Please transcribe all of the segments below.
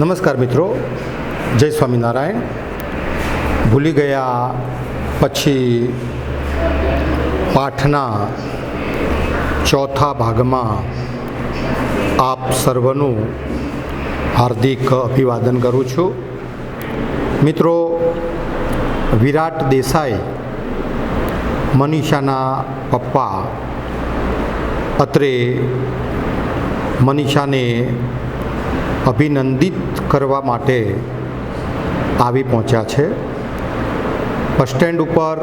નમસ્કાર મિત્રો, જય સ્વામિનારાયણ. ભૂલી ગયા પછી પાઠના ચોથા ભાગમાં આપ સર્વનું હાર્દિક અભિવાદન કરું છું. મિત્રો, વિરાટ દેસાઈ મનીષાના પપ્પા અત્રે મનીષાને અભિનંદિત કરવા માટે આવી પહોંચ્યા છે. બસ સ્ટેન્ડ ઉપર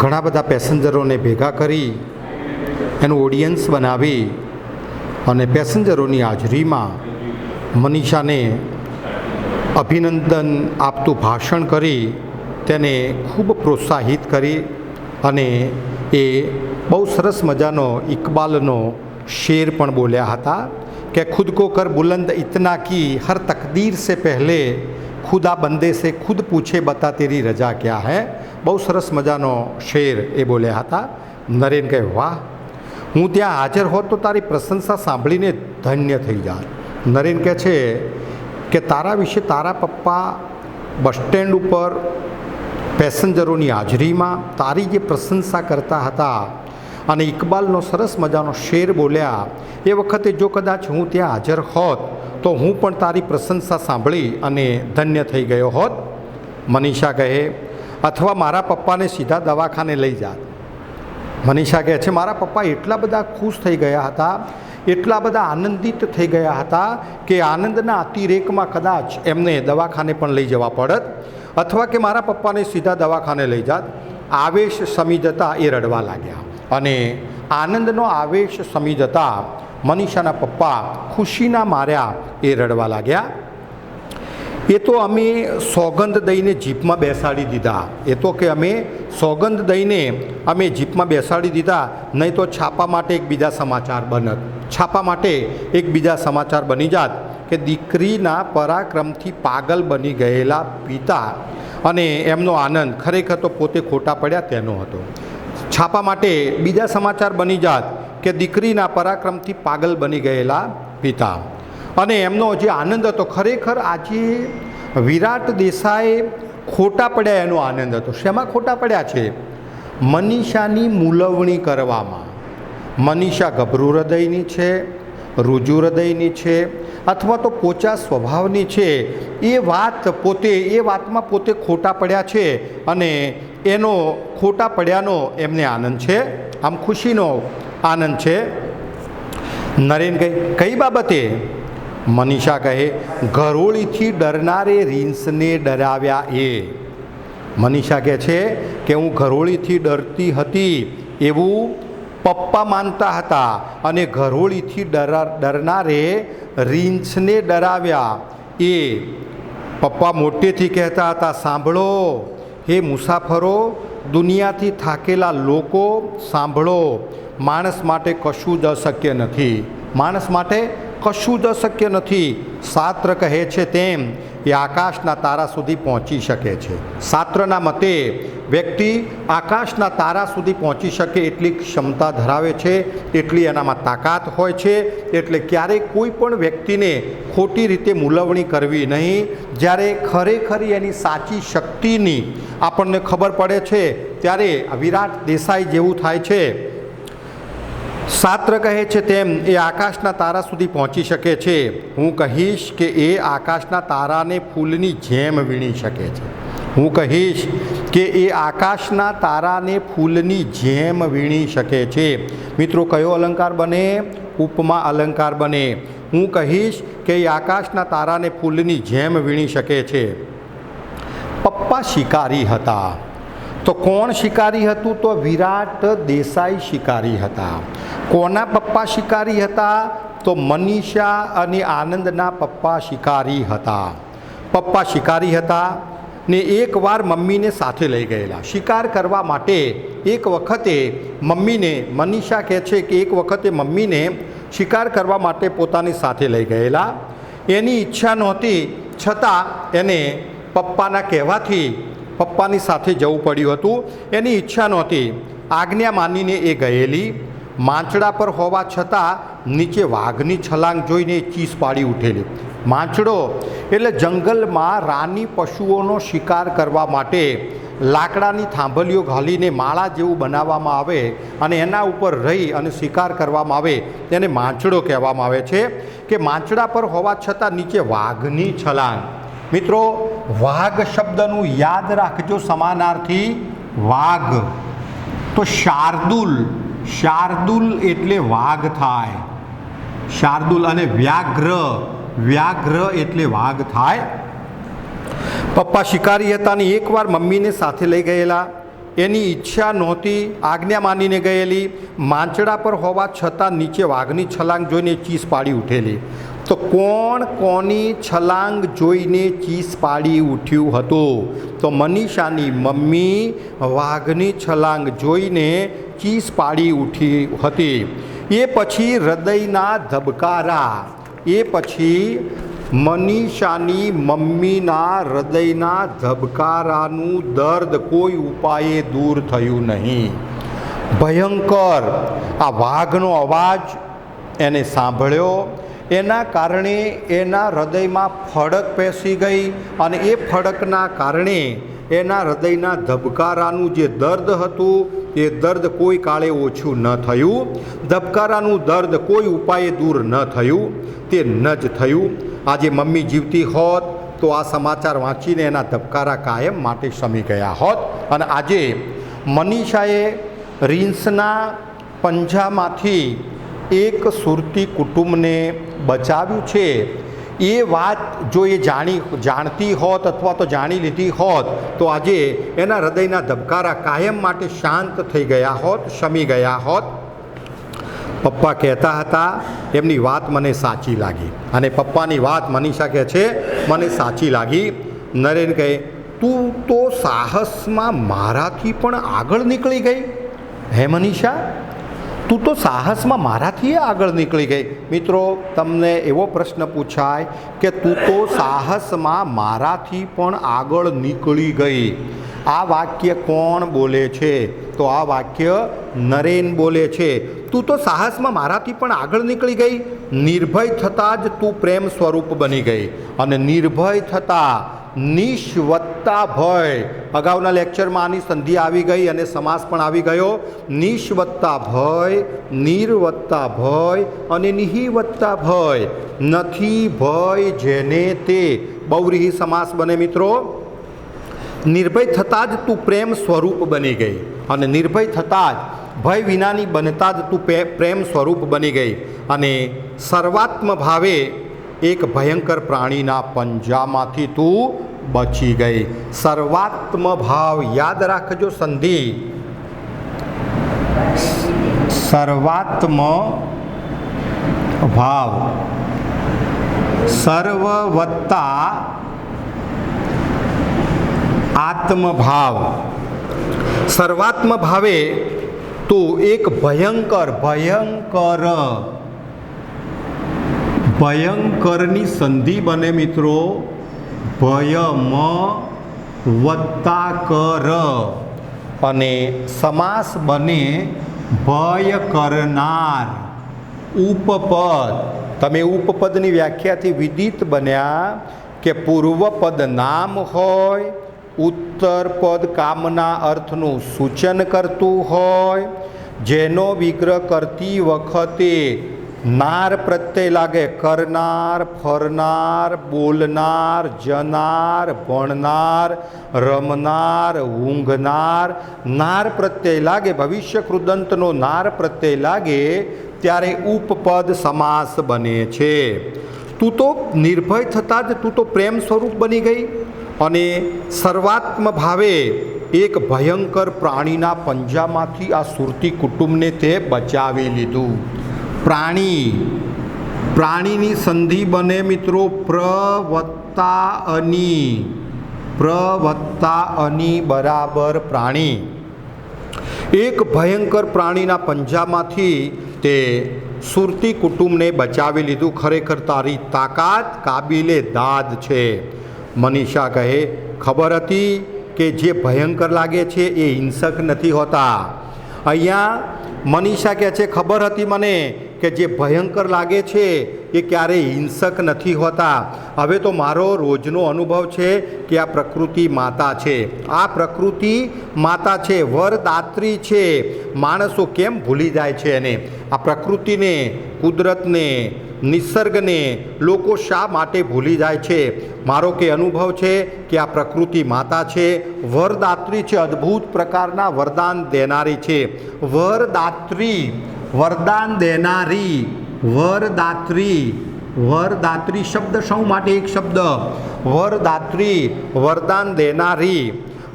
ઘણા બધા પેસેન્જરોને ભેગા કરી એનું ઓડિયન્સ બનાવી અને પેસેન્જરોની હાજરીમાં મનીષાને અભિનંદન આપતું ભાષણ કરી તેને ખૂબ પ્રોત્સાહિત કરી અને એ બહુ સરસ મજાનો ઇકબાલનો શેર પણ બોલ્યા હતા कि खुद को कर बुलंद इतना की हर तकदीर से पहले खुदा बंदे से खुद पूछे बता तेरी रजा क्या है. બહુ સરસ મજાનો શેર એ બોલ્યા હતા. નરેન કહે, વાહ, હું ત્યાં હાજર હોત તો તારી પ્રશંસા સાંભળીને ધન્ય થઈ જાત. નરેન કહે છે કે તારા વિશે તારા પપ્પા બસ સ્ટેન્ડ ઉપર પેસેન્જરોની હાજરીમાં તારી જે પ્રશંસા કરતા હતા અને ઇકબાલનો સરસ મજાનો શેર બોલ્યા, એ વખતે જો કદાચ હું ત્યાં હાજર હોત તો હું પણ તારી પ્રશંસા સાંભળી અને ધન્ય થઈ ગયો હોત. મનીષા કહે, અથવા મારા પપ્પાને સીધા દવાખાને લઈ જાત. મનીષા કહે છે, મારા પપ્પા એટલા બધા ખુશ થઈ ગયા હતા, એટલા બધા આનંદિત થઈ ગયા હતા કે આનંદના અતિરેકમાં કદાચ એમને દવાખાને પણ લઈ જવા પડત, અથવા કે મારા પપ્પાને સીધા દવાખાને લઈ જાત. આવેશ સમી જતાં એ રડવા લાગ્યા અને આનંદનો આવેશ સમી જતાં મનીષાના પપ્પા ખુશીના માર્યા એ રડવા લાગ્યા. એ તો અમે સોગંદ દઈને જીપમાં બેસાડી દીધા. એ તો કે અમે સોગંદ દઈને અમે જીપમાં બેસાડી દીધા, નહીં તો છાપા માટે એક બીજા સમાચાર બનત. છાપા માટે એક બીજા સમાચાર બની જાત કે દીકરીના પરાક્રમથી પાગલ બની ગયેલા પિતા અને એમનો આનંદ ખરેખર તો પોતે ખોટા પડ્યા તેનો હતો. છાપા માટે બીજા સમાચાર બની જાત કે દીકરીના પરાક્રમથી પાગલ બની ગયેલા પિતા અને એમનો જે આનંદ હતો ખરેખર આજે વિરાટ દેસાઈ ખોટા પડ્યા એનો આનંદ હતો. શેમાં ખોટા પડ્યા છે? મનીષાની મૂલવણી કરવામાં. મનીષા ગભરું હૃદયની છે, રુજુ હૃદયની છે, અથવા તો પોચા સ્વભાવની છે. એ વાતમાં પોતે ખોટા પડ્યા છે અને એનો ખોટા પડ્યાનો એમને આનંદ છે, આમ ખુશીનો આનંદ છે. નરેન કહે, કઈ બાબતે? મનીષા કહે, ઘરોળીથી ડરનારે રીંછને ડરાવ્યા એ. મનીષા કહે છે કે હું ઘરોળીથી ડરતી હતી એવું પપ્પા માનતા હતા અને ઘરોળીથી ડરનારે રીંછને ડરાવ્યા એ. પપ્પા મોટેથી કહેતા હતા, સાંભળો હે મુસાફરો, દુનિયાથી થાકેલા લોકો, સાંભળો, માણસ માટે કશું જ અશક્ય નથી. માણસ માટે કશું જ અશક્ય નથી. શાસ્ત્ર કહે છે તેમ એ આકાશના તારા સુધી પહોંચી શકે છે. શાસ્ત્રના મતે વ્યક્તિ આકાશના તારા સુધી પહોંચી શકે એટલી ક્ષમતા ધરાવે છે, એટલી એનામાં તાકાત હોય છે. એટલે ક્યારેય કોઈ પણ વ્યક્તિને ખોટી રીતે મૂલવણી કરવી નહીં. જ્યારે ખરેખર એની સાચી શક્તિની આપણને ખબર પડે છે ત્યારે વિરાટ દેસાઈ જેવું થાય છે. શાસ્ત્ર કહે છે તેમ એ આકાશના તારા સુધી પહોંચી શકે છે. હું કહીશ કે એ આકાશના તારાને ફૂલની જેમ વીણી શકે છે. હું કહીશ કે એ આકાશના તારાને ફૂલની જેમ વીણી શકે છે. મિત્રો, કયો અલંકાર બને? ઉપમા અલંકાર બને. હું કહીશ કે એ આકાશના તારાને ફૂલની જેમ વીણી શકે છે. પપ્પા શિકારી હતા. તો કોણ શિકારી હતું? તો વિરાટ દેસાઈ શિકારી હતા. કોના પપ્પા શિકારી હતા? તો મનીષા અને આનંદના પપ્પા શિકારી હતા. પપ્પા શિકારી હતા ને એકવાર મમ્મીને સાથે લઈ ગયેલા શિકાર કરવા માટે. એક વખતે મમ્મીને, મનીષા કહે છે કે એક વખતે મમ્મીને શિકાર કરવા માટે પોતાની સાથે લઈ ગયેલા. એની ઈચ્છા નહોતી છતાં એને પપ્પાના કહેવાથી પપ્પાની સાથે જવું પડ્યું હતું. એની ઈચ્છા નહોતી, આજ્ઞા માનીને એ ગયેલી. માંચડા પર હોવા છતાં નીચે વાઘની છલાંગ જોઈને ચીસ પાડી ઉઠેલી. માંચડો એટલે જંગલમાં રાની પશુઓનો શિકાર કરવા માટે લાકડાની થાંભલીઓ ઘાલીને માળા જેવું બનાવવામાં આવે અને એના ઉપર રહી અને શિકાર કરવામાં આવે તેને માંચડો કહેવામાં આવે છે કે માંચડા પર હોવા છતાં નીચે વાઘની છલાંગ. મિત્રો, વાઘ શબ્દનું યાદ રાખજો સમાનાર્થી વાઘ. તો શાર્દુલ, શાર્દુલ એટલે વાઘ થાય, શાર્દુલ. અને વ્યાઘ્ર, વ્યાઘ્ર એટલે વાઘ થાય. પપ્પા શિકારી હતા ને એકવાર મમ્મીને સાથે લઈ ગયેલા. એની ઈચ્છા નહોતી, આજ્ઞા માનીને ગયેલી. માંચડા પર હોવા છતાં નીચે વાઘની છલાંગ જોઈને ચીસ પાડી ઉઠેલી. તો કોણ કોની છલાંગ જોઈને ચીસ પાડી ઉઠ્યું હતું? તો મનીષાની મમ્મી વાઘની છલાંગ જોઈને ચીસ પાડી ઉઠી હતી. એ પછી હૃદયના ધબકારા, એ પછી મનીષાની મમ્મીના હૃદયના ધબકારાનું દર્દ કોઈ ઉપાયે દૂર થયું નહીં. ભયંકર આ વાઘનો અવાજ એને સાંભળ્યો, એના કારણે એના હૃદયમાં ફડક પેસી ગઈ અને એ ફડકના કારણે એના હૃદયના ધબકારાનું જે દર્દ હતું એ દર્દ કોઈ કાળે ઓછું ન થયું. ધબકારાનું દર્દ કોઈ ઉપાયે દૂર ન થયું, તે ન જ થયું. આજે મમ્મી જીવતી હોત તો આ સમાચાર વાંચીને એના ધબકારા કાયમ માટે શમી ગયા હોત. અને આજે મનીષાએ રીંછના પંજામાંથી એક સુરતી કુટુંબને બચાવ્યું છે. એ વાત જો એ જાણતી હોત અથવા તો જાણી લીધી હોત તો આજે એના હૃદયના ધબકારા કાયમ માટે શાંત થઈ ગયા હોત, શમી ગયા હોત. પપ્પા કહેતા હતા, એમની વાત મને સાચી લાગી. અને પપ્પાની વાત મનીષા કહે છે મને સાચી લાગી. નરેન કહે, તું તો સાહસમાં મારાથી પણ આગળ નીકળી ગઈ. હે મનીષા, તું તો સાહસમાં મારાથી આગળ નીકળી ગઈ. મિત્રો, તમને એવો પ્રશ્ન પૂછાય કે તું તો સાહસમાં મારાથી પણ આગળ નીકળી ગઈ. આ વાક્ય કોણ બોલે છે? તો આ વાક્ય નરેન બોલે છે. તું તો સાહસમાં મારાથી પણ આગળ નીકળી ગઈ. નિર્ભય થતાં જ તું પ્રેમ સ્વરૂપ બની ગઈ. અને નિર્ભય થતાં નિષ્વત્તા ભય, અગાઉના લેક્ચરમાં આની સંધિ આવી ગઈ અને સમાસ પણ આવી ગયો. નિષ્વત્તા ભય, નિર્વત્તા ભય અને નિહિવત્તા ભય. નથી ભય જેને તે બહુવ્રીહી સમાસ બને. મિત્રો, નિર્ભય થતાં જ તું પ્રેમ સ્વરૂપ બની ગઈ. અને નિર્ભય થતાં જ ભય વિનાની બનતા જ તું પ્રેમ સ્વરૂપ બની ગઈ. અને સર્વાત્મ ભાવે એક ભયંકર પ્રાણીના પંજામાંથી તું બચી ગઈ. સર્વાત્મ ભાવ યાદ રાખજો સંધિ. સર્વાત્મ ભાવ, સર્વ વત્તા આત્મભાવ. સર્વાત્મ ભાવે તો એક ભયંકર, ભયંકર, ભયંકરની સંધિ બને મિત્રો. ભયમ વત્તા કર અને સમાસ બને ભય કરનાર. ઉપપદ, તમે ઉપપદની વ્યાખ્યાથી વિદિત બન્યા કે પૂર્વપદ નામ હોય, ઉત્તર પદ કામના અર્થનું સૂચન કરતું હોય, જેનો વિગ્રહ કરતી વખતે નાર પ્રત્યય લાગે. કરનાર, ફરનાર, બોલનાર, જનાર, ભણનાર, રમનાર, ઊંઘનાર, નાર પ્રત્યય લાગે. ભવિષ્ય કૃદંતનો નાર પ્રત્યય લાગે ત્યારે ઉપપદ સમાસ બને છે. તું તો નિર્ભય થતાં જ તું તો પ્રેમ સ્વરૂપ બની ગઈ. અને સર્વાત્મ ભાવે એક ભયંકર પ્રાણીના પંજામાંથી આ સુરતી કુટુંબને તે બચાવી લીધું. પ્રાણી, પ્રાણીની સંધિ બને મિત્રો પ્ર વત્તા અની. પ્ર વત્તા અની બરાબર પ્રાણી. એક ભયંકર પ્રાણીના પંજામાંથી તે સુરતી કુટુંબને બચાવી લીધું. ખરેખર તારી તાકાત કાબિલે દાદ છે. મનીષા કહે, ખબર હતી કે જે ભયંકર લાગે છે એ હિંસક નથી હોતા. અહીંયા મનીષા કહે છે ખબર હતી મને કે જે ભયંકર લાગે છે એ ક્યારેય હિંસક નથી હોતા. હવે તો મારો રોજનો અનુભવ છે કે આ પ્રકૃતિ માતા છે, આ પ્રકૃતિ માતા છે, વરદાત્રી છે. માણસો કેમ ભૂલી જાય છે એને? આ પ્રકૃતિને, કુદરતને, નિસર્ગને લોકો શા માટે ભૂલી જાય છે? મારો કે અનુભવ છે કે આ પ્રકૃતિ માતા છે, વરદાત્રી છે, અદ્ભુત પ્રકારના વરદાન દેનારી છે. વરદાત્રી, વરદાન દેનારી, વરદાત્રી, વરદાત્રી શબ્દ શા માટે એક શબ્દ? વરદાત્રી, વરદાન દેનારી,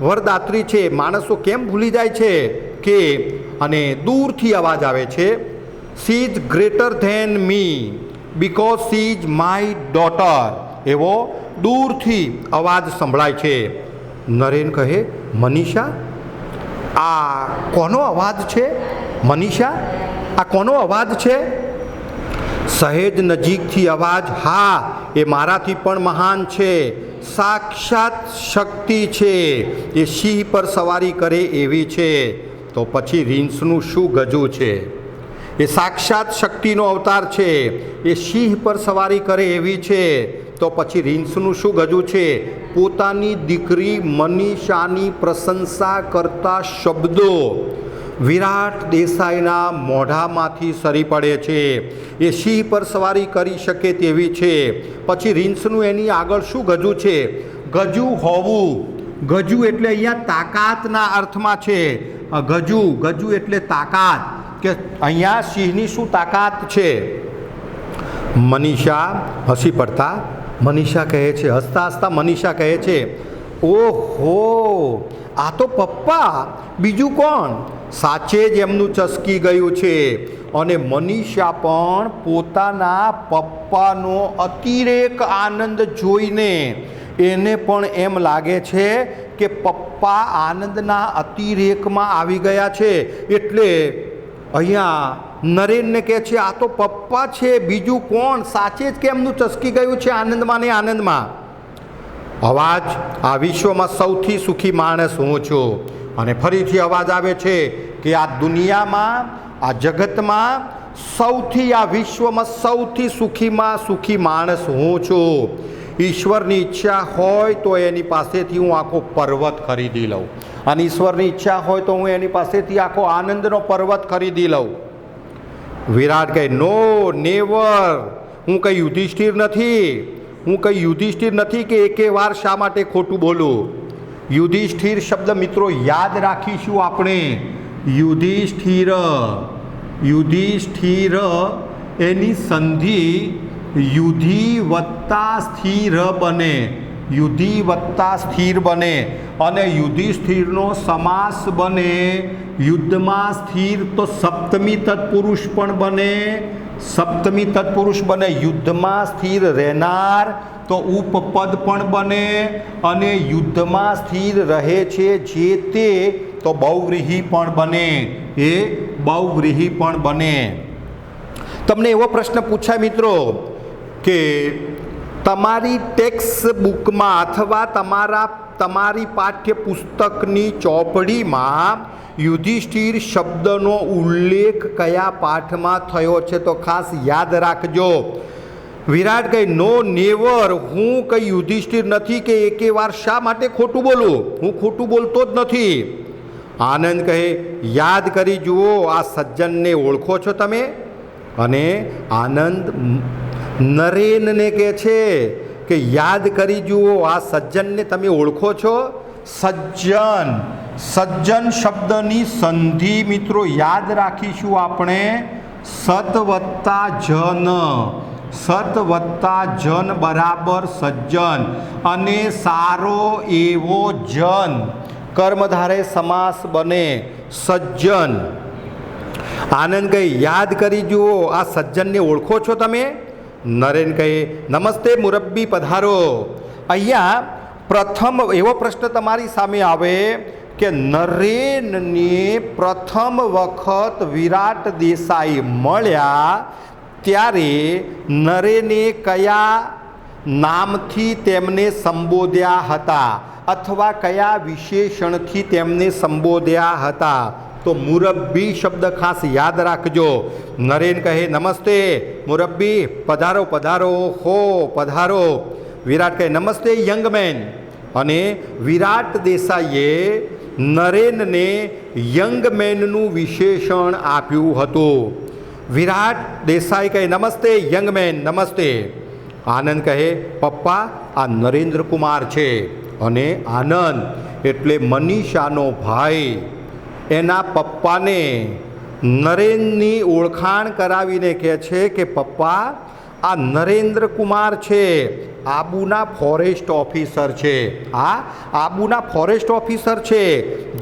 વરદાત્રી છે. માણસો કેમ ભૂલી જાય છે કે? અને દૂરથી અવાજ આવે છે, she is greater than me because she is my daughter. એવો દૂરથી અવાજ સંભળાય છે. નરેન કહે, મનીષા, આ કોનો અવાજ છે? મનીષા, આ કોનો અવાજ છે? સહેજ નજીકથી અવાજ, હા, એ મારાથી પણ મહાન છે, સાક્ષાત શક્તિ છે, એ સિંહ પર સવારી કરે એવી છે. તો પછી રીંછનું શું ગજું છે? એ સાક્ષાત શક્તિનો અવતાર છે, એ સિંહ પર સવારી કરે એવી છે. તો પછી રીંછનું શું ગજું છે? પોતાની દીકરી મનીષાની પ્રશંસા કરતા શબ્દો વિરાટ દેસાઈના મોઢામાંથી સરી પડે છે. એ સિંહ પર સવારી કરી શકે તેવી છે. પછી રીંછનું એની આગળ શું ગજું છે? ગજું હોવું. ગજું એટલે અહીંયા તાકાતના અર્થમાં છે. ગજું, ગજું એટલે તાકાત, કે અહીંયા સિંહની શું તાકાત છે? મનીષા હસી પડતા મનીષા કહે છે, હસતા હસતા મનીષા કહે છે, ઓહો, આ તો પપ્પા, બીજું કોણ? સાચે જ એમનું ચસકી ગયું છે. અને મનીષા પણ પોતાના પપ્પાનો અતિરેક આનંદ જોઈને એને પણ એમ લાગે છે કે પપ્પા આનંદના અતિરેકમાં આવી ગયા છે. એટલે અહીંયા નરેનને કહે છે, આ તો પપ્પા છે, બીજું કોણ? સાચે જ કેમનું ચસકી ગયું છે આનંદમાં ને આનંદમાં. અવાજ, આ વિશ્વમાં સૌથી સુખી માણસ હું છું. અને ફરીથી અવાજ આવે છે કે આ દુનિયામાં, આ જગતમાં સૌથી, આ વિશ્વમાં સૌથી સુખીમાં સુખી માણસ હું છું. ઈશ્વરની ઈચ્છા હોય તો એની પાસેથી હું આખો પર્વત ખરીદી લઉં, અને ઈશ્વરની ઈચ્છા હોય તો હું એની પાસેથી આખો આનંદનો પર્વત ખરીદી લઉં. વિરાટ કહે, નો, નેવર, હું કંઈ યુધિષ્ઠિર નથી, હું કંઈ યુધિષ્ઠિર નથી કે એકે વાર શા માટે ખોટું બોલું. યુધિષ્ઠિર શબ્દ મિત્રો યાદ રાખીશું આપણે. યુધિષ્ઠિર, યુધિષ્ઠિર એની સંધિ યુધિ વત્તા સ્થિર બને, યુધિ વત્તા સ્થિર બને. અને યુધિષ્ઠિરનો સમાસ બને યુદ્ધમાં સ્થિર, તો સપ્તમી તત્પુરુષ પણ બને, સપ્તમી તત્પુરુષ બને. યુદ્ધમાં સ્થિર રહેનાર તો ઉપપદ પણ બને, અને યુદ્ધમાં સ્થિર રહે છે જે તે તો બહુવ્રીહી પણ બને, એ બહુવ્રીહી પણ બને. તમને એવો પ્રશ્ન પૂછાય મિત્રો કે તમારી ટેક્સ્ટ બુકમાં અથવા તમારી પાઠ્યપુસ્તકની ચોપડીમાં યુધિષ્ઠિર શબ્દનો ઉલ્લેખ કયા પાઠમાં થયો છે? તો ખાસ યાદ રાખજો. વિરાટ કહે, નો, નેવર, હું કંઈ યુધિષ્ઠિર નથી કે એકે વાર શા માટે ખોટું બોલું? હું ખોટું બોલતો જ નથી. આનંદ કહે, યાદ કરી જુઓ, આ સજ્જનને ઓળખો છો તમે? અને આનંદ નરેનને કહે છે કે યાદ કરી જુઓ, આ સજ્જનને તમે ઓળખો છો? સજ્જન, સજ્જન શબ્દની સંધિ મિત્રો યાદ રાખીશું આપણે, સત વત્તા જન, સત વત્તા જન બરાબર સજ્જન. અને સારો એવો જન, કર્મધારે સમાસ બને સજ્જન. આનંદ કહે, યાદ કરી જુઓ, આ સજ્જનને ઓળખો છો તમે? નરેન કહે, નમસ્તે મુરબ્બી, પધારો. અહીંયા પ્રથમ એવો પ્રશ્ન તમારી સામે આવે કે નરેનને પ્રથમ વખત વિરાટ દેસાઈ મળ્યા ત્યારે નરેને કયા નામથી તેમને સંબોધ્યા હતા, અથવા કયા વિશેષણથી તેમને સંબોધ્યા હતા? તો મુરબ્બી શબ્દ ખાસ યાદ રાખજો. નરેન કહે નમસ્તે મુરબ્બી, પધારો પધારો, હો પધારો. વિરાટ કહે નમસ્તે યંગ મેન. અને વિરાટ દેસાઈએ નરેનને યંગ મેનનું વિશેષણ આપ્યું હતું. વિરાટ દેસાઈ કહે નમસ્તે યંગ મેન, નમસ્તે. આનંદ કહે પપ્પા આ નરેન્દ્ર કુમાર છે. અને આનંદ એટલે મનીષાનો ભાઈ એના પપ્પાને નરેનની ઓળખાણ કરાવીને કહે છે કે પપ્પા આ નરેન્દ્ર કુમાર છે, આબુના ફોરેસ્ટ ઓફિસર છે. આ આબુના ફોરેસ્ટ ઓફિસર છે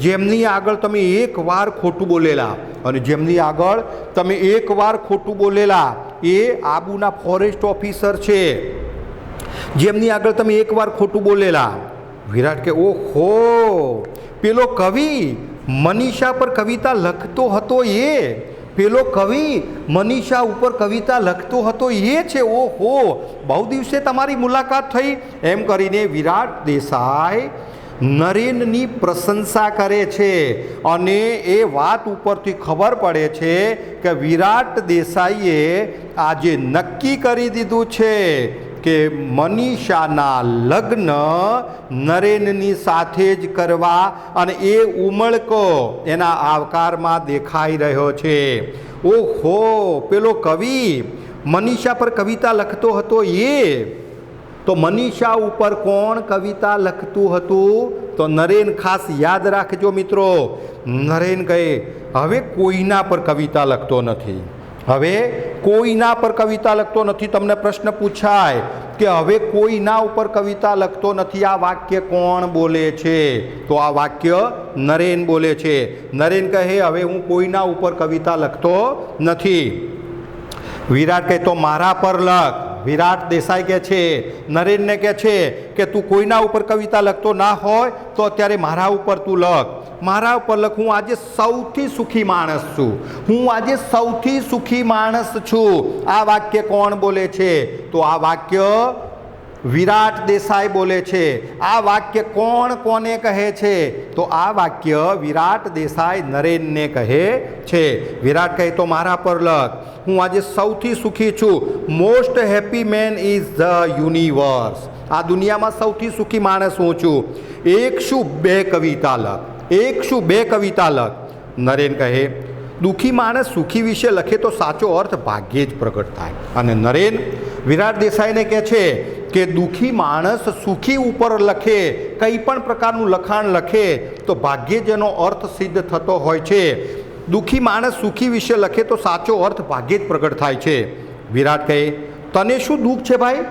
જેમની આગળ તમે એકવાર ખોટું બોલેલા, અને જેમની આગળ તમે એકવાર ખોટું બોલેલા એ આબુના ફોરેસ્ટ ઓફિસર છે, જેમની આગળ તમે એકવાર ખોટું બોલેલા. વિરાટ કે ઓહો, પેલો કવિ મનીષા પર કવિતા લખતો હતો એ, પેલો કવિ મનીષા ઉપર કવિતા લખતો હતો એ છે. ઓહો, બહુ દિવસે તમારી મુલાકાત થઈ. એમ કરીને વિરાટ દેસાઈ નરેનની પ્રશંસા કરે છે. અને એ વાત ઉપરથી ખબર પડે છે કે વિરાટ દેસાઈએ આજે નક્કી કરી દીધું છે કે મનીષાના લગ્ન નરેનની સાથે જ કરવા, અને એ ઉમળકો એના આવકારમાં દેખાઈ રહ્યો છે. ઓહો, પેલો કવિ મનીષા પર કવિતા લખતો હતો એ, તો મનીષા ઉપર કોણ કવિતા લખતું હતું? તો નરેન. ખાસ યાદ રાખજો મિત્રો, નરેન કહે હવે કોઈના પર કવિતા લખતો નથી, હવે કોઈના પર કવિતા લખતો નથી. તમને પ્રશ્ન પૂછાય કે હવે કોઈના ઉપર કવિતા લખતો નથી, આ વાક્ય કોણ બોલે છે? તો આ વાક્ય નરેન બોલે છે. નરેન કહે હવે હું કોઈના ઉપર કવિતા લખતો નથી. વિરાટ કહે તો મારા પર લખ. વિરાટ દેસાઈ કહે છે, નરેનને કહે છે કે તું કોઈના ઉપર કવિતા લખતો ના હોય તો અત્યારે મારા ઉપર તું લખ. મારા ઉપર લખ. હું આજે સૌથી સુખી માણસ છું, હું આજે સૌથી સુખી માણસ છું. આ વાક્ય કોણ બોલે છે? તો આ વાક્ય વિરાટ દેસાઈ બોલે છે. આ વાક્ય કોણ કોને કહે છે? તો આ વાક્ય વિરાટ દેસાઈ નરેનને કહે છે. વિરાટ કહે તો મારા પર લખ. હું આજે સૌથી સુખી છું. Most happy main is the universe. આ દુનિયામાં સૌથી સુખી માણસ હું છું. એક શું બે કવિતા લખ, એક શું બે કવિતા લખ. નરેન કહે દુઃખી માણસ સુખી વિશે લખે તો સાચો અર્થ ભાગ્યે જ પ્રગટ થાય. અને નરેન વિરાટ દેસાઈને કહે છે કે દુઃખી માણસ સુખી ઉપર લખે, કંઈ પણ પ્રકારનું લખાણ લખે તો ભાગ્યે જ એનો અર્થ સિદ્ધ થતો હોય છે. દુઃખી માણસ સુખી વિશે લખે તો સાચો અર્થ ભાગ્યે જ પ્રગટ થાય છે. વિરાટ કહે તને શું દુઃખ છે ભાઈ?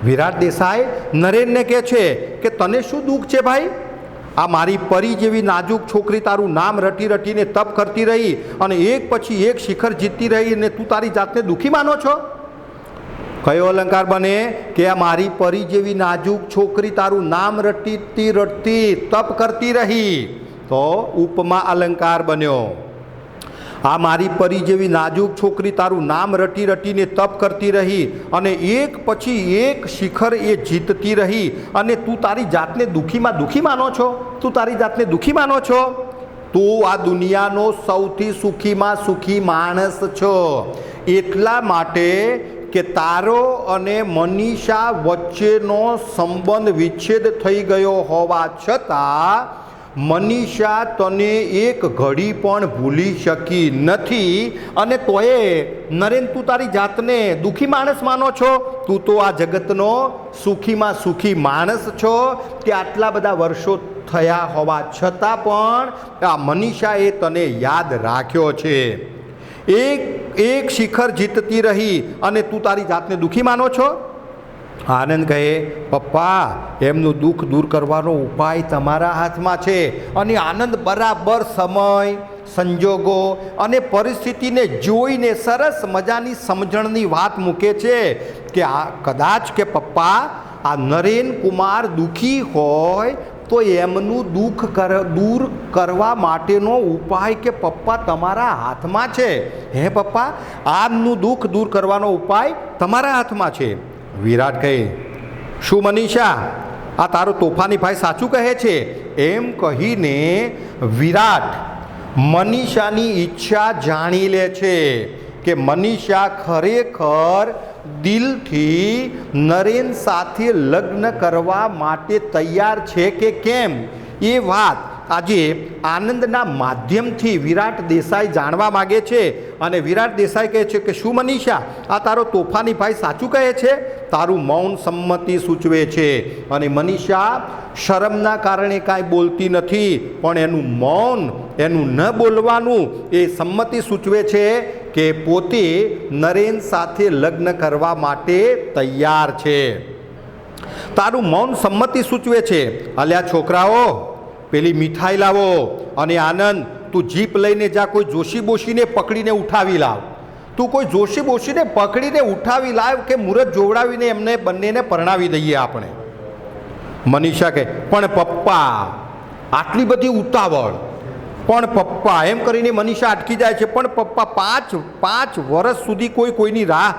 વિરાટ દેસાઈ નરેનને કહે છે કે તને શું દુઃખ છે ભાઈ? આ મારી પરી જેવી નાજુક છોકરી તારું નામ રટી રટીને તપ કરતી રહી અને એક પછી એક શિખર જીતતી રહી, અને તું તારી જાતને દુઃખી માનો છો? કયો અલંકાર બને કે આ મારી પરી જેવી નાજુક છોકરી તારું નામ રટતી રટતી તપ કરતી રહી? તો ઉપમા અલંકાર બન્યો. આ મારી પરી જેવી નાજુક છોકરી તારું નામ રટી રટીને તપ કરતી રહી અને એક પછી એક શિખર એ જીતતી રહી, અને તું તારી જાતને દુઃખીમાં દુઃખી માનો છો? તું તારી જાતને દુઃખી માનો છો? તું આ દુનિયાનો સૌથી સુખીમાં સુખી માણસ છો. એટલા માટે કે તારો અને મનીષા વચ્ચેનો સંબંધ વિચ્છેદ થઈ ગયો હોવા છતાં મનીષા તને એક ઘડી પણ ભૂલી શકી નથી, અને તોય નરેન તું તારી જાતને દુઃખી માણસ માનો છો? તું તો આ જગતનો સુખીમાં સુખી માણસ છો કે આટલા બધા વર્ષો થયા હોવા છતાં પણ આ મનીષાએ તને યાદ રાખ્યો છે. એક શિખર જીતતી રહી અને તું તારી જાતને દુઃખી માનો છો? આનંદ કહે પપ્પા એમનું દુઃખ દૂર કરવાનો ઉપાય તમારા હાથમાં છે. અને આનંદ બરાબર સમય, સંજોગો અને પરિસ્થિતિને જોઈને સરસ મજાની સમજણની વાત મૂકે છે કે આ કદાચ કે પપ્પા આ નરેન કુમાર દુઃખી હોય તો એમનું દુઃખ દૂર કરવા માટેનો ઉપાય કે પપ્પા તમારા હાથમાં છે. હે પપ્પા, આમનું દુઃખ દૂર કરવાનો ઉપાય તમારા હાથમાં છે. વિરાટ કહે શું મનીષા, આ તારો તોફાની ભાઈ સાચું કહે છે? એમ કહીને વિરાટ મનીષાની ઈચ્છા જાણી લે છે કે મનીષા ખરેખર દિલથી નરેન સાથે લગ્ન કરવા માટે તૈયાર છે કે કેમ, એ વાત આજે આનંદના માધ્યમથી વિરાટ દેસાઈ જાણવા માગે છે. અને વિરાટ દેસાઈ કહે છે કે શું મનીષા, આ તારો તોફાની ભાઈ સાચું કહે છે? તારું મૌન સંમતિ સૂચવે છે. અને મનીષા શરમના કારણે કાંઈ બોલતી નથી, પણ એનું મૌન, એનું ન બોલવાનું એ સંમતિ સૂચવે છે કે પોતે નરેન સાથે લગ્ન કરવા માટે તૈયાર છે. તારું મૌન સંમતિ સૂચવે છે. અલ્યા છોકરાઓ, પેલી મીઠાઈ લાવો અને આનંદ, તું જીપ લઈને જા, કોઈ જોશી બોશીને પકડીને ઉઠાવી લાવ. તું કોઈ જોશી બોશીને પકડીને ઉઠાવી લાવ કે મુહૂર્ત જોવડાવીને એમને બંનેને પરણાવી દઈએ આપણે. મનીષા કહે, પણ પપ્પા આટલી બધી ઉતાવળ, પણ પપ્પા, એમ કરીને મનીષા અટકી જાય છે. પણ પપ્પા, પાંચ વર્ષ સુધી કોઈ કોઈની રાહ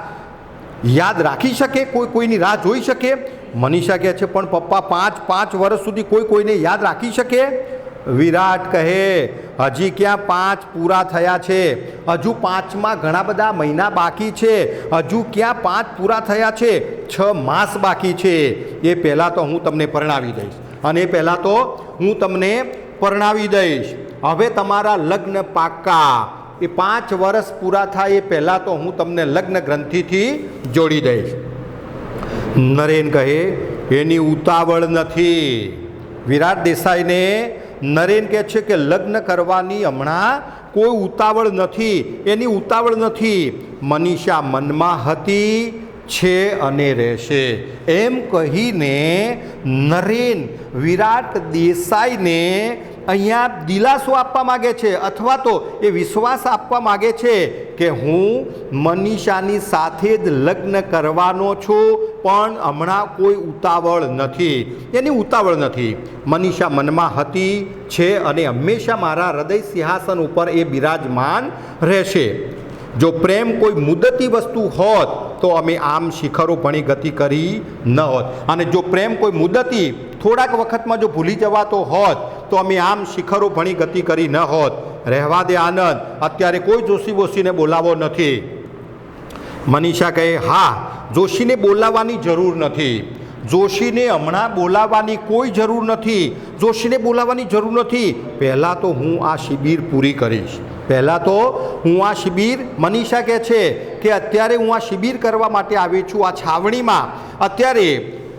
યાદ રાખી શકે? કોઈ કોઈની રાહ જોઈ શકે? મનીષા કહે છે, પણ પપ્પા પાંચ વર્ષ સુધી કોઈ કોઈને યાદ રાખી શકે? વિરાટ કહે, હજી ક્યાં 5 પૂરા થયા છે, હજુ 5માં ઘણા બધા મહિના બાકી છે, હજુ ક્યાં 5 પૂરા થયા છે, 6 માસ બાકી છે. એ પહેલાં તો હું તમને પરણાવી દઈશ, અને એ પહેલાં તો હું તમને પરણાવી દઈશ. હવે તમારા લગ્ન પાક્કા, એ 5 વર્ષ પૂરા થાય એ પહેલાં તો હું તમને લગ્ન ગ્રંથિથી જોડી દઈશ. નરેન કહે, એની ઉતાવળ નથી. વિરાટ દેસાઈને નરેન કહે છે કે લગ્ન કરવાની હમણાં કોઈ ઉતાવળ નથી, એની ઉતાવળ નથી. મનીષા મનમાં હતી, છે અને રહેશે, એમ કહીને નરેન વિરાટ દેસાઈને અહીંયા દિલાસો આપવા માગે છે, અથવા તો એ વિશ્વાસ આપવા માગે છે કે હું મનીષાની સાથે જ લગ્ન કરવાનો છું, પણ હમણાં કોઈ ઉતાવળ નથી, એની ઉતાવળ નથી. મનીષા મનમાં હતી, છે અને હંમેશા મારા હૃદય સિંહાસન ઉપર એ બિરાજમાન રહેશે. જો પ્રેમ કોઈ મુદતી વસ્તુ હોત તો અમે આમ શિખરો ભણી ગતિ કરી ન હોત, અને જો પ્રેમ કોઈ મુદતી થોડાક વખતમાં જો ભૂલી જવાતો હોત તો અમે આમ શિખરો ભણી ગતિ કરી ન હોત. રહેવા દે આનંદ, અત્યારે કોઈ જોશી બોશીને બોલાવો નથી. મનીષા કહે, હા, જોશીને બોલાવવાની જરૂર નથી, જોશીને હમણાં બોલાવવાની કોઈ જરૂર નથી, જોશીને બોલાવવાની જરૂર નથી. પહેલાં તો હું આ શિબિર પૂરી કરીશ, પહેલાં તો હું આ શિબિર, મનીષા કહે છે કે અત્યારે હું આ શિબિર કરવા માટે આવી છું, આ છાવણીમાં અત્યારે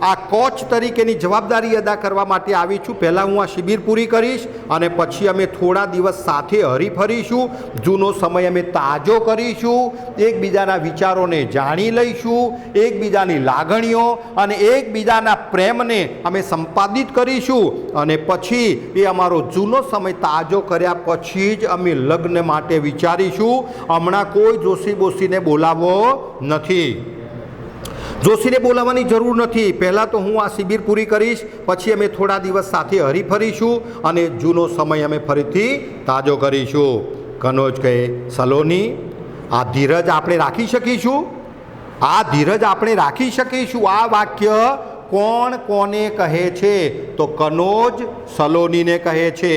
આ કોચ તરીકેની જવાબદારી અદા કરવા માટે આવી છું. પહેલાં હું આ શિબિર પૂરી કરીશ અને પછી અમે થોડા દિવસ સાથે હરી ફરીશું, જૂનો સમય અમે તાજો કરીશું, એકબીજાના વિચારોને જાણી લઈશું, એકબીજાની લાગણીઓ અને એકબીજાના પ્રેમને અમે સંપાદિત કરીશું, અને પછી એ અમારો જૂનો સમય તાજો કર્યા પછી જ અમે લગ્ન માટે વિચારીશું. હમણાં કોઈ જોશી બોશીને બોલાવવો નથી, જોશીને બોલાવવાની જરૂર નથી. પહેલાં તો હું આ શિબિર પૂરી કરીશ, પછી અમે થોડા દિવસ સાથે હરી ફરીશું અને જૂનો સમય અમે ફરીથી તાજો કરીશું. કનોજ કહે, સલોની, આ ધીરજ આપણે રાખી શકીશું? આ ધીરજ આપણે રાખી શકીશું? આ વાક્ય કોણ કોને કહે છે? તો કનોજ સલોનીને કહે છે.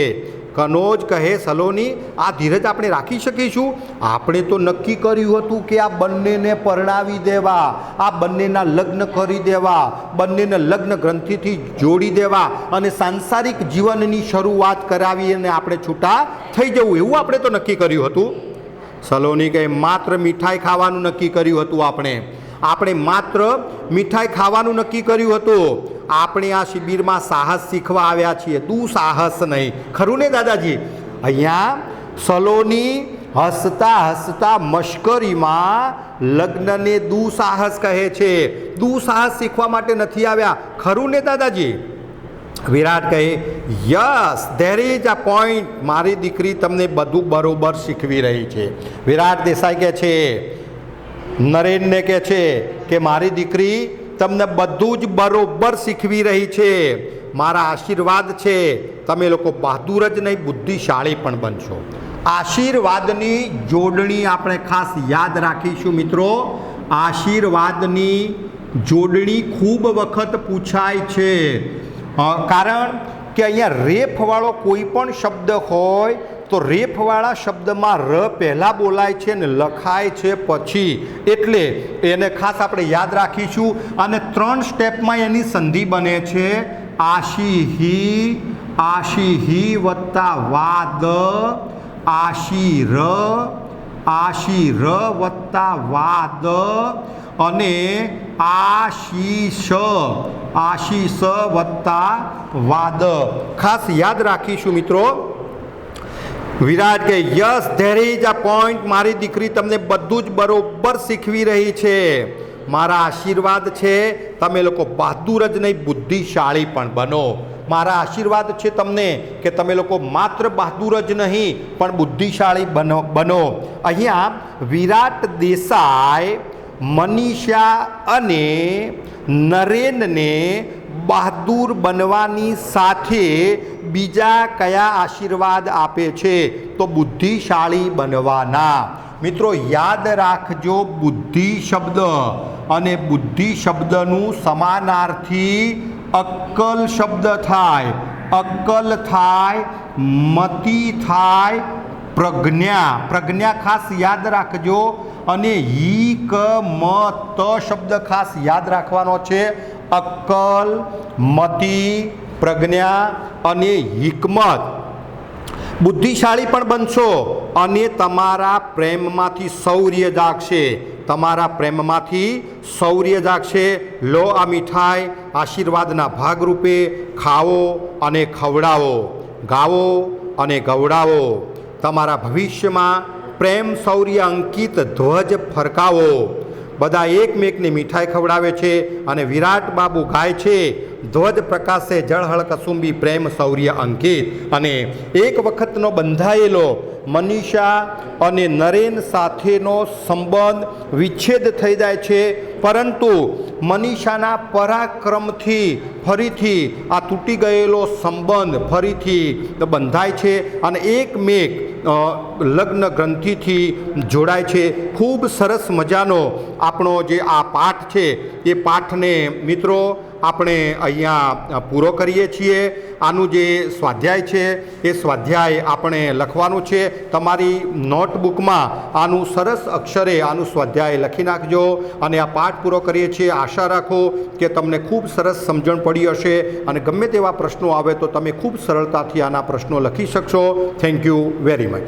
કનોજ કહે, સલોની, આ ધીરજ આપણે રાખી શકીશું? આપણે તો નક્કી કર્યું હતું કે આ બંનેને પરણાવી દેવા, આ બંનેના લગ્ન કરી દેવા, બંનેને લગ્ન ગ્રંથિથી જોડી દેવા અને સાંસારિક જીવનની શરૂઆત કરાવી અને આપણે છૂટા થઈ જવું, એવું આપણે તો નક્કી કર્યું હતું. સલોની કહે, માત્ર મીઠાઈ ખાવાનું નક્કી કર્યું હતું, આપણે માત્ર મીઠાઈ ખાવાનું નક્કી કર્યું હતું. આપણે આ શિબિરમાં સાહસ શીખવા આવ્યા છીએ, દુઃસાહસ નહીં. ખરું ને દાદાજી? અહીંયા સલોની હસતા હસતા મશ્કરીમાં લગ્નને દુઃસાહસ કહે છે, દુઃસાહસ શીખવા માટે નથી આવ્યા. ખરું ને દાદાજી? વિરાટ કહે, yes, there is a point, મારી દીકરી તમને બધું બરોબર શીખવી રહી છે. વિરાટ દેસાઈ કહે છે, નરેનને કહે છે કે મારી દીકરી તમને બધું જ બરોબર શીખવી રહી છે, મારા આશીર્વાદ છે, તમે લોકો બહાદુર જ નહીં બુદ્ધિશાળી પણ બનશો. આશીર્વાદની જોડણી આપણે ખાસ યાદ રાખીશું મિત્રો. આશીર્વાદની જોડણી ખૂબ વખત પૂછાય છે, કારણ કે અહીંયા રેફવાળો કોઈ પણ શબ્દ હોય તો રેફવાળા શબ્દમાં ર પહેલાં બોલાય છે ને લખાય છે પછી, એટલે એને ખાસ આપણે યાદ રાખીશું. અને 3 સ્ટેપમાં એની સંધિ બને છે. આશી વત્તા વાદ, આશી ર વત્તા વાદ, અને આશીષ વત્તા વાદ. ખાસ યાદ રાખીશું મિત્રો. વિરાટ કે yes there is a point. મારી દીકરી તમને બધું જ બરોબર શીખવી રહી છે. મારા આશીર્વાદ છે તમે લોકો બહાદુર જ નહીં બુદ્ધિશાળી પણ બનો. મારા આશીર્વાદ છે તમને કે તમે લોકો માત્ર બહાદુર જ નહીં પણ બુદ્ધિશાળી બનો. અહીંયા વિરાટ દેસાઈ મનીષા અને નરેનને બહાદુર બનવાની સાથે બીજા કયા આશીર્વાદ આપે છે? તો બુદ્ધિશાળી બનવાના. મિત્રો યાદ રાખજો, બુદ્ધિ શબ્દ અને બુદ્ધિ શબ્દનું સમાનાર્થી અક્કલ શબ્દ થાય. અક્કલ થાય, મતિ થાય, પ્રજ્ઞા ખાસ યાદ રાખજો. અને મ ત શબ્દ ખાસ યાદ રાખવાનો છે. અક્કલ, મતિ, પ્રજ્ઞા અને હિકમત. બુદ્ધિશાળી પણ બનશો અને તમારા પ્રેમમાંથી શૌર્ય જાગશે. તમારા પ્રેમમાંથી શૌર્ય જાગશે. લો આ મીઠાઈ આશીર્વાદના ભાગરૂપે ખાઓ અને ખવડાવો, ગાવો અને ગવડાવો. તમારા ભવિષ્યમાં પ્રેમ શૌર્ય અંકિત ધ્વજ ફરકાવો. બધા એકમેકને મીઠાઈ ખવડાવે છે અને વિરાટ બાબુ ગાય છે, ધ્વજ પ્રકાશે જળહળ કસુંબી પ્રેમ શૌર્ય અંકિત. અને એક વખતનો બંધાયેલો મનીષા અને નરેન સાથેનો સંબંધ વિચ્છેદ થઈ જાય છે, પરંતુ મનીષાના પરાક્રમથી ફરીથી આ તૂટી ગયેલો સંબંધ ફરીથી બંધાય છે અને એકમેક લગ્ન ગ્રંથિથી જોડાય છે. ખૂબ સરસ મજાનો આપણો જે આ પાઠ છે એ પાઠને મિત્રો આપણે અહીંયા પૂરો કરીએ છીએ. આનું જે સ્વાધ્યાય છે એ સ્વાધ્યાય આપણે લખવાનું છે. તમારી નોટબુકમાં આનું સરસ અક્ષરે આનું સ્વાધ્યાય લખી નાખજો અને આ પાઠ પૂરો કરીએ છીએ. આશા રાખો કે તમને ખૂબ સરસ સમજણ પડી હશે અને ગમે તેવા પ્રશ્નો આવે તો તમે ખૂબ સરળતાથી આના પ્રશ્નો લખી શકશો. Thank you very much.